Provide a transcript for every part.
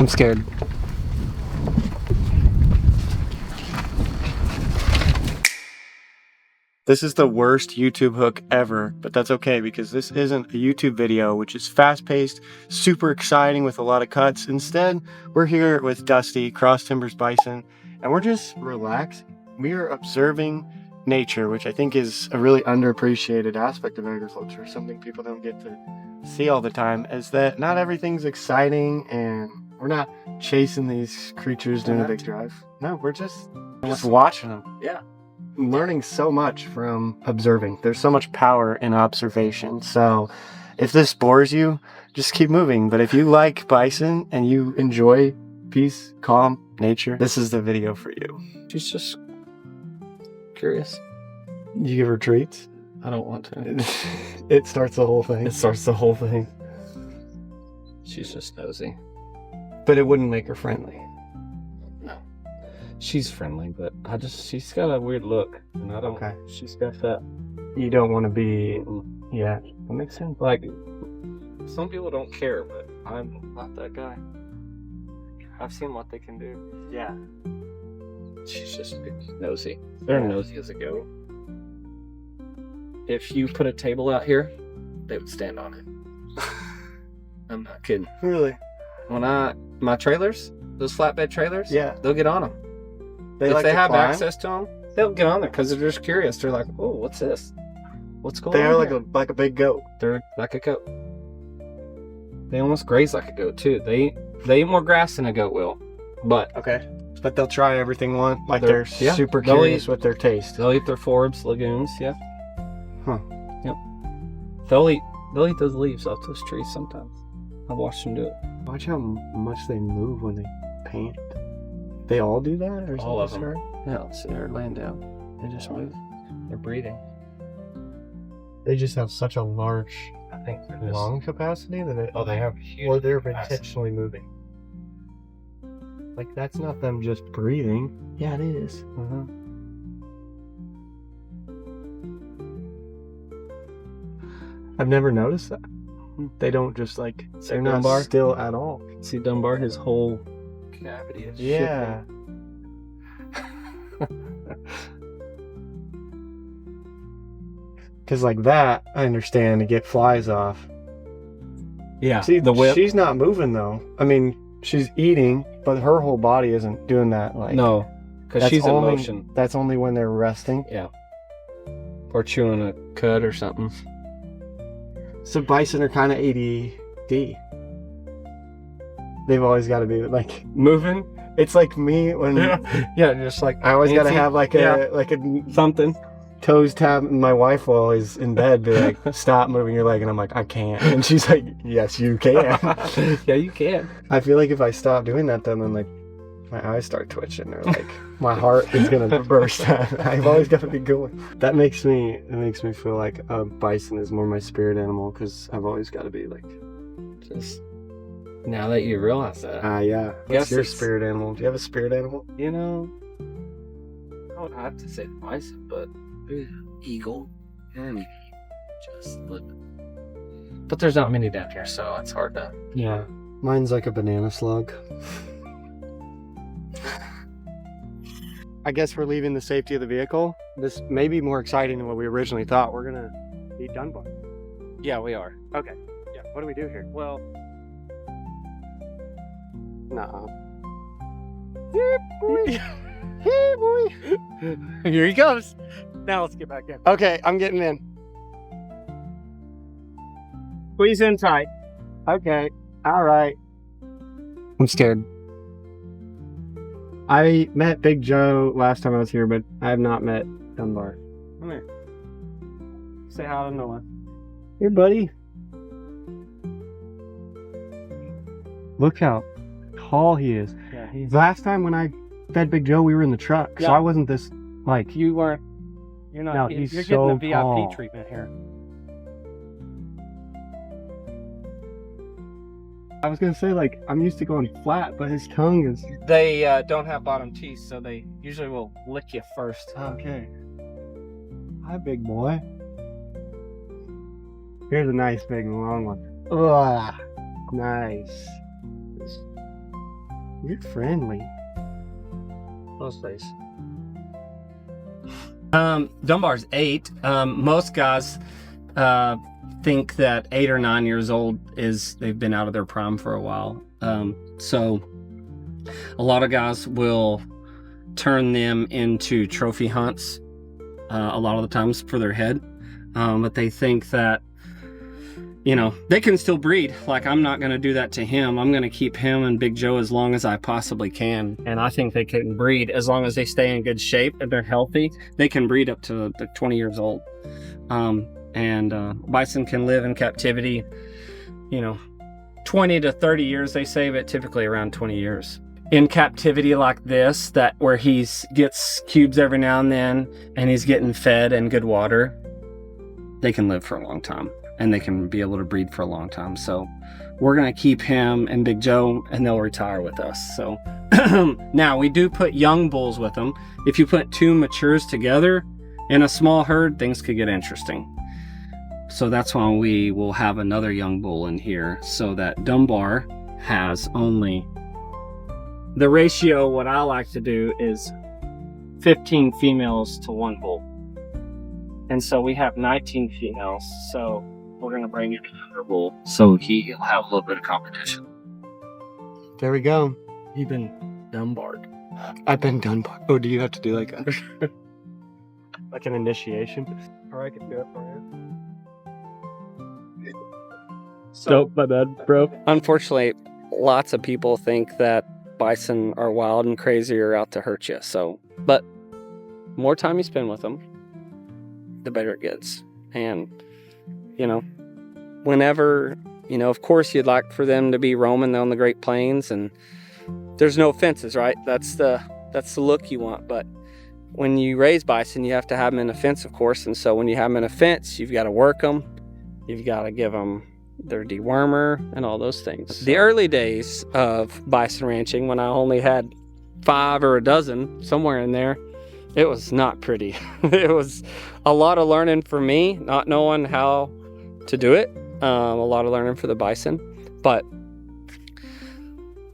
I'm scared. This is the worst YouTube hook ever, but that's okay because this isn't a YouTube video, which is fast-paced, super exciting with a lot of cuts. Instead, we're here with Dusty, Cross Timbers Bison, and we're just relaxed. We are observing nature, which I think is a really underappreciated aspect of agriculture, something people don't get to see all the time, is that not everything's exciting and we're not chasing these creatures doing a big drive. No, we're just watching them. Yeah. Learning so much from observing. There's so much power in observation. So if this bores you, just keep moving. But if you like bison and you enjoy peace, calm, nature, this is the video for you. She's just curious. You give her treats? I don't want to. It starts the whole thing. It starts the whole thing. She's just nosy. But it wouldn't make her friendly. She's friendly, but she's got a weird look. And I don't. Okay. She's got that. You don't want to be. Yeah. That makes sense. Like, some people don't care, but I'm not that guy. I've seen what they can do. Yeah. She's just nosy. They're nosy as a goat. If you put a table out here, they would stand on it. I'm not kidding. Really? My trailers, those flatbed trailers, yeah, they'll get on them. If they have access to them, they'll get on there because they're just curious. They're like, "Oh, what's this? What's going on?" They're like a big goat. They're like a goat. They almost graze like a goat too. They eat more grass than a goat will, but okay. But they'll try everything once. Like they're super they'll curious eat, with their taste. They'll eat their forbs, lagoons. Yeah. Huh. Yep. They'll eat those leaves off those trees sometimes. I've watched them do it. Watch how much they move when they pant. They all do that? Or all of them. Right? Yeah, so they're laying down. They just move. They're breathing. They just have such a large lung capacity that they have huge, or they're intentionally moving. Like, that's not them just breathing. Yeah, it is. I've never noticed that. They don't just like, they're not still at all. See Dunbar, his whole cavity is yeah. Because like that, I understand to get flies off. Yeah. See, the whip. She's not moving though. I mean, she's eating, but her whole body isn't doing that. Like, no, because she's in motion. That's only when they're resting. Yeah. Or chewing a cud or something. So bison are kind of ADD. They've always got to be like moving. It's like me when yeah, just like I always got to have like a something. Toes tab. My wife will always in bed be like, "Stop moving your leg," and I'm like, "I can't." And she's like, "Yes, you can." Yeah, you can. I feel like if I stop doing that, then like my eyes start twitching, or like my heart is gonna burst. I've always got to be going. That makes me feel like a bison is more my spirit animal because I've always got to be like, just. Now that you realize that. Yeah. What's your spirit animal? Do you have a spirit animal? You know, I would have to say bison, but eagle and just living. But there's not many down here, so it's hard to. Yeah. Mine's like a banana slug. I guess we're leaving the safety of the vehicle. This may be more exciting than what we originally thought. We're gonna be Dunbar. Yeah, we are. Okay. Yeah. What do we do here? Well. Nuh-uh. Here, boy. Here, boy. Here he comes. Now let's get back in. Okay, I'm getting in. Squeeze in tight. Okay. All right. I'm scared. I met Big Joe last time I was here, but I have not met Dunbar. Come here. Say hi to Noah. Here, buddy. Look how tall he is. Yeah, last time when I fed Big Joe, we were in the truck, so I wasn't this like. You weren't. You're not. No, you're he's getting so the VIP tall. treatment here. I was gonna say, like, I'm used to going flat, but his tongue is. They don't have bottom teeth, so they usually will lick you first. Okay. Hi, big boy. Here's a nice big long one. Ugh. Nice. You're friendly. Most days. Dunbar's 8. Most guys think that 8 or 9 years old is they've been out of their prime for a while. So a lot of guys will turn them into trophy hunts a lot of the times for their head. But they think that, you know, they can still breed. Like, I'm not going to do that to him. I'm going to keep him and Big Joe as long as I possibly can. And I think they can breed as long as they stay in good shape and they're healthy. They can breed up to 20 years old. Bison can live in captivity, you know, 20 to 30 years, they say, but typically around 20 years. In captivity like this, that where gets cubes every now and then, and he's getting fed and good water, they can live for a long time, and they can be able to breed for a long time. So we're going to keep him and Big Joe, and they'll retire with us. So now we do put young bulls with them. If you put 2 matures together in a small herd, things could get interesting. So that's why we will have another young bull in here, so that Dunbar has only the ratio. What I like to do is 15 females to 1 bull. And so we have 19 females. So we're going to bring in another bull, so he'll have a little bit of competition. There we go. You've been Dunbarred. I've been Dunbar. Oh, do you have to do like like an initiation? Or I can do it for you. So, my bad, bro. Unfortunately, lots of people think that bison are wild and crazy or out to hurt you. So, but more time you spend with them, the better it gets. And, you know, whenever, you know, of course you'd like for them to be roaming on the Great Plains, and there's no fences, right? That's the look you want. But when you raise bison, you have to have them in a fence, of course. And so when you have them in a fence, you've got to work them. You've got to give them their dewormer and all those things. The early days of bison ranching, when I only had 5 or a dozen, somewhere in there, it was not pretty. It was a lot of learning for me, not knowing how to do it. A lot of learning for the bison. But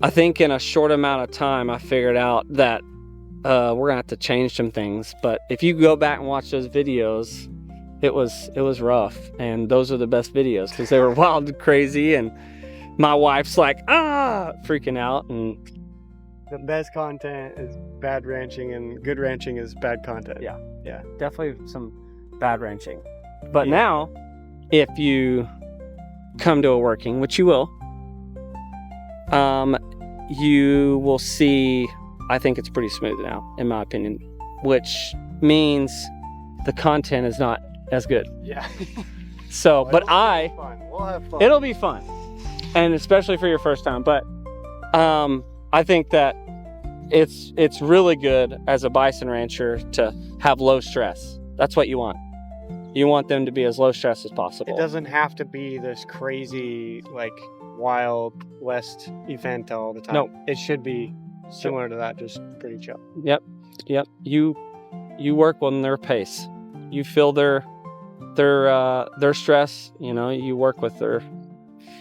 I think in a short amount of time, I figured out that we're gonna have to change some things. But if you go back and watch those videos, it was rough, and those are the best videos because they were wild and crazy, and my wife's like freaking out. And the best content is bad ranching, and good ranching is bad content. Yeah, definitely some bad ranching. But now, if you come to a working, which you will, you will see, I think it's pretty smooth now, in my opinion, which means the content is not as good. Yeah. So, well, but we'll have fun. It'll be fun, and especially for your first time. But I think that it's really good as a bison rancher to have low stress. That's what you want. You want them to be as low stress as possible. It doesn't have to be this crazy, like, Wild West event all the time. No. It should be similar to that, just pretty chill. Yep. You work on their pace. You feel their stress. You know, you work with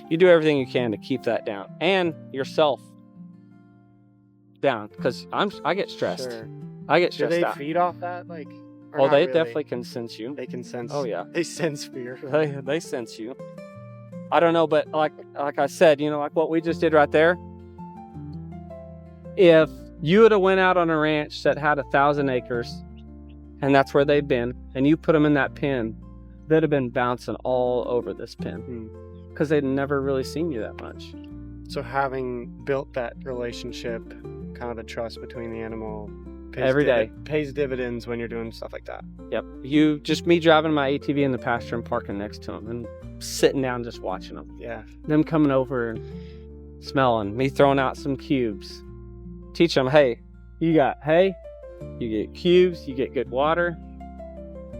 you do everything you can to keep that down, and yourself down, because I get stressed. Sure. I get stressed out. Do they feed off that, like? Oh, they definitely can sense you. They can sense. Oh yeah, they sense fear. They sense you. I don't know, but like I said, you know, like what we just did right there. If you would have went out on a ranch that had 1,000 acres, and that's where they've been, and you put them in that pen, they'd have been bouncing all over this pen because they'd never really seen you that much. So having built that relationship, kind of the trust between the animal, pays dividends when you're doing stuff like that. Yep. Me driving my ATV in the pasture and parking next to them and sitting down just watching them. Yeah. Them coming over and smelling, me throwing out some cubes. Teach them, hey, you got hay, you get cubes, you get good water.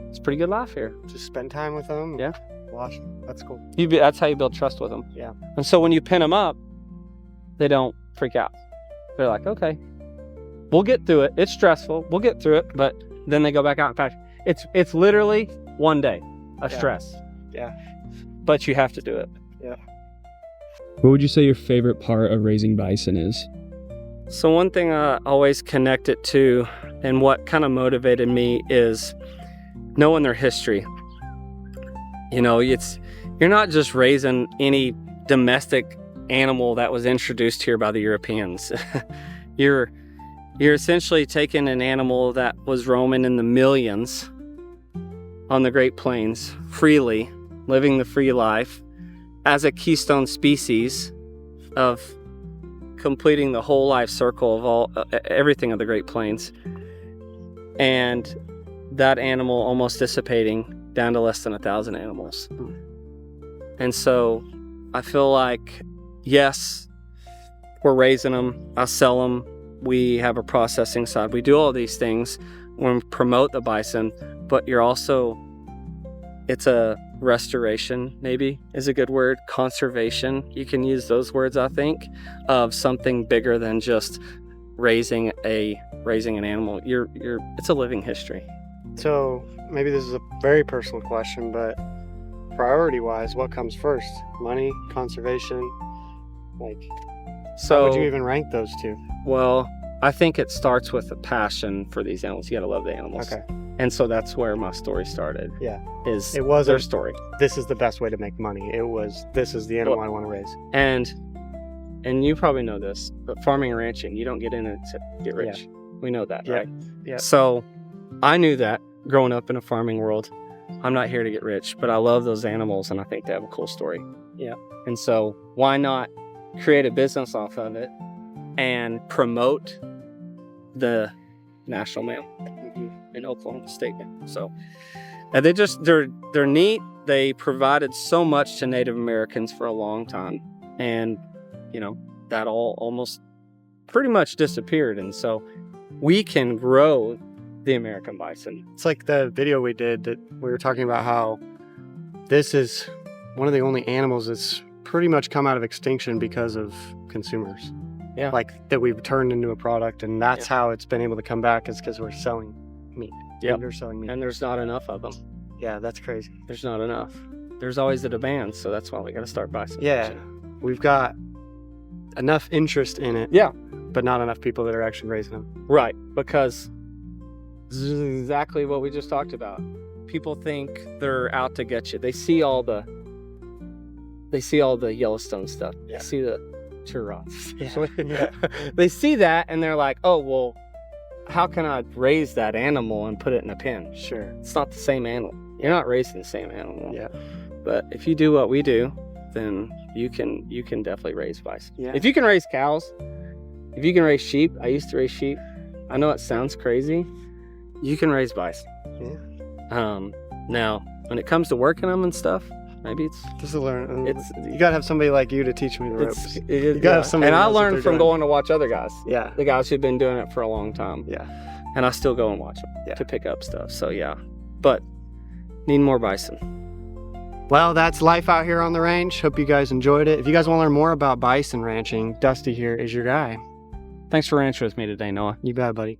It's a pretty good life here. Just spend time with them. Yeah. Watch them. That's cool. That's how you build trust with them. Yeah. And so when you pin them up, they don't freak out. They're like, okay, we'll get through it. It's stressful. We'll get through it. But then they go back out and pasture. It's literally one day of stress. Yeah. But you have to do it. Yeah. What would you say your favorite part of raising bison is? So one thing I always connect it to, and what kind of motivated me, is knowing their history. You know, you're not just raising any domestic animal that was introduced here by the Europeans. You're essentially taking an animal that was roaming in the millions on the Great Plains, freely, living the free life as a keystone species of completing the whole life circle of everything of the Great Plains, and that animal almost dissipating down to less than 1,000 animals. And so I feel like, yes, we're raising them, I sell them, we have a processing side, we do all these things when we promote the bison, but it's a restoration, maybe is a good word, conservation, you can use those words, I think, of something bigger than just raising an animal. It's a living history. So maybe this is a very personal question, but priority-wise, what comes first? Money, conservation? How would you even rank those two? Well, I think it starts with a passion for these animals. You gotta love the animals. Okay. And so that's where my story started. Yeah. It was their story. This is the best way to make money. This is the animal I want to raise. And you probably know this, but farming and ranching, you don't get in it to get rich. Yeah. We know that, right? Yeah. So I knew that growing up in a farming world. I'm not here to get rich, but I love those animals and I think they have a cool story. Yeah. And so why not create a business off of it and promote the national mammal in Oklahoma State. So and they're neat. They provided so much to Native Americans for a long time, and that all almost pretty much disappeared, and so we can grow the American bison. It's like the video we did that we were talking about how this is one of the only animals that's pretty much come out of extinction because of consumers. Yeah. Like that we've turned into a product, and that's how it's been able to come back, is because we're selling meat. Yeah. We're selling meat. And there's not enough of them. Yeah, that's crazy. There's not enough. There's always a demand, so that's why we got to start bison. Yeah. We've got enough interest in it. Yeah. But not enough people that are actually raising them. Right, because this is exactly what we just talked about. People think they're out to get you. They see all the Yellowstone stuff. Yeah. They see the Turons. Yeah. They see that and they're like, oh, well, how can I raise that animal and put it in a pen? Sure. It's not the same animal. You're not raising the same animal. Yeah. But if you do what we do, then you can definitely raise bison. Yeah. If you can raise cows, if you can raise sheep, I used to raise sheep. I know it sounds crazy. You can raise bison. Yeah. Now, when it comes to working them and stuff, maybe it's just to learn. You gotta have somebody like you to teach me the ropes. You gotta have somebody. And I learned from going to watch other guys. Yeah. The guys who've been doing it for a long time. Yeah. And I still go and watch them to pick up stuff. So yeah, but need more bison. Well, that's life out here on the range. Hope you guys enjoyed it. If you guys want to learn more about bison ranching, Dusty here is your guy. Thanks for ranching with me today, Noah. You bet, buddy.